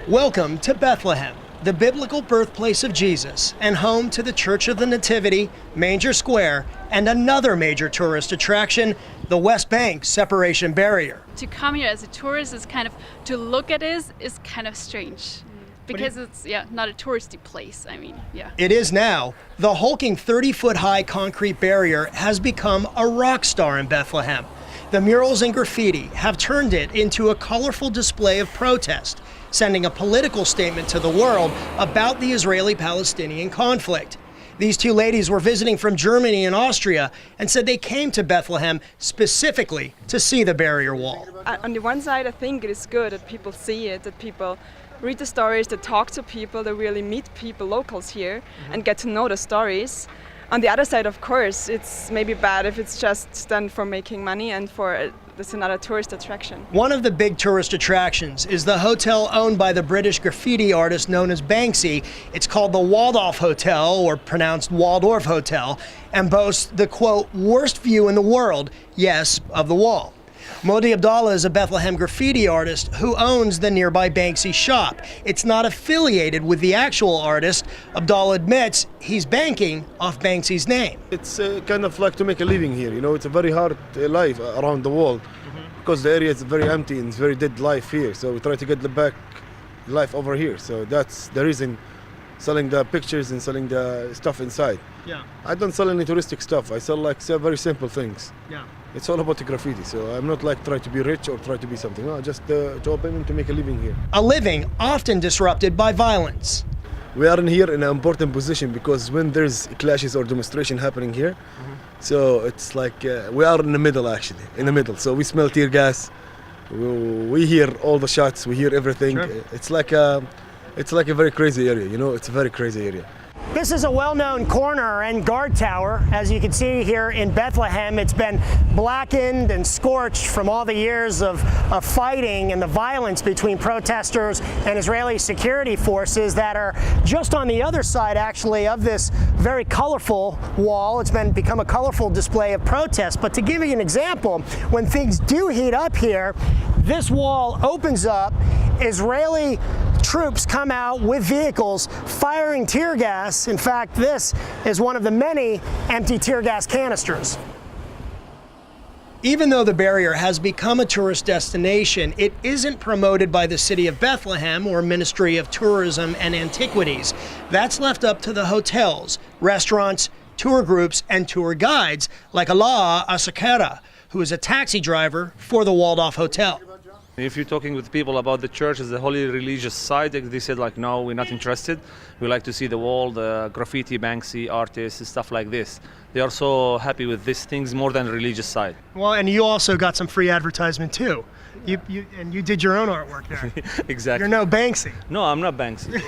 Welcome to Bethlehem, the biblical birthplace of Jesus and home to the Church of the Nativity, Manger Square, and another major tourist attraction, the West Bank Separation Barrier. To come here as a tourist is kind of, to look at it is kind of strange. Because it's, not a touristy place, It is now. The hulking 30-foot high concrete barrier has become a rock star in Bethlehem. The murals and graffiti have turned it into a colorful display of protest, sending a political statement to the world about the Israeli-Palestinian conflict. These two ladies were visiting from Germany and Austria and said they came to Bethlehem specifically to see the barrier wall. On the one side, I think it is good that people see it, that people read the stories, that talk to people, that really meet people, locals here, and get to know the stories. On the other side, of course, it's maybe bad if it's just done for making money and for it's another tourist attraction. One of the big tourist attractions is the hotel owned by the British graffiti artist known as Banksy. It's called the Waldorf Hotel, or pronounced Waldorf Hotel, and boasts the, quote, worst view in the world, yes, of the wall. Modi Abdallah is a Bethlehem graffiti artist who owns the nearby Banksy shop. It's not affiliated with the actual artist. Abdallah admits he's banking off Banksy's name. It's kind of like to make a living here, you know, it's a very hard life around the world because the area is very empty and it's very dead life here. So we try to get the back life over here. So that's the reason selling the pictures and selling the stuff inside. Yeah. I don't sell any touristic stuff. I sell very simple things. Yeah. It's all about the graffiti, so I'm not like trying to be rich or try to be something. No, just to open and to make a living here. A living often disrupted by violence. We are in here in an important position because when there's clashes or demonstration happening here, so it's like we are in the middle actually, in the middle. So we smell tear gas, we hear all the shots, we hear everything. Sure. It's like a very crazy area, you know, it's a very crazy area. This is a well-known corner and guard tower. As you can see here in Bethlehem, it's been blackened and scorched from all the years of fighting and the violence between protesters and Israeli security forces that are just on the other side, actually, of this very colorful wall. It's become a colorful display of protest. But to give you an example, when things do heat up here, this wall opens up, Israeli troops come out with vehicles firing tear gas. In fact, this is one of the many empty tear gas canisters. Even though the barrier has become a tourist destination, it isn't promoted by the city of Bethlehem or Ministry of Tourism and Antiquities. That's left up to the hotels, restaurants, tour groups, and tour guides like Allah Asakera, who is a taxi driver for the Waldorf Hotel. If you're talking with people about the church as the holy religious side, they said like, no, we're not interested. We like to see the wall, the graffiti, Banksy, artists, stuff like this. They are so happy with these things more than the religious side. Well, and you also got some free advertisement too. You did your own artwork there. Exactly. You're no Banksy. No, I'm not Banksy.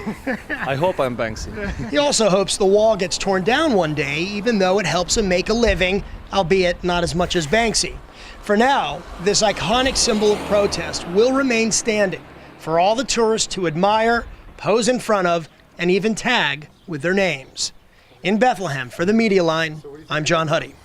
I hope I'm Banksy. He also hopes the wall gets torn down one day, even though it helps him make a living, albeit not as much as Banksy. For now, this iconic symbol of protest will remain standing for all the tourists to admire, pose in front of, and even tag with their names. In Bethlehem, for the Media Line, I'm John Huddy.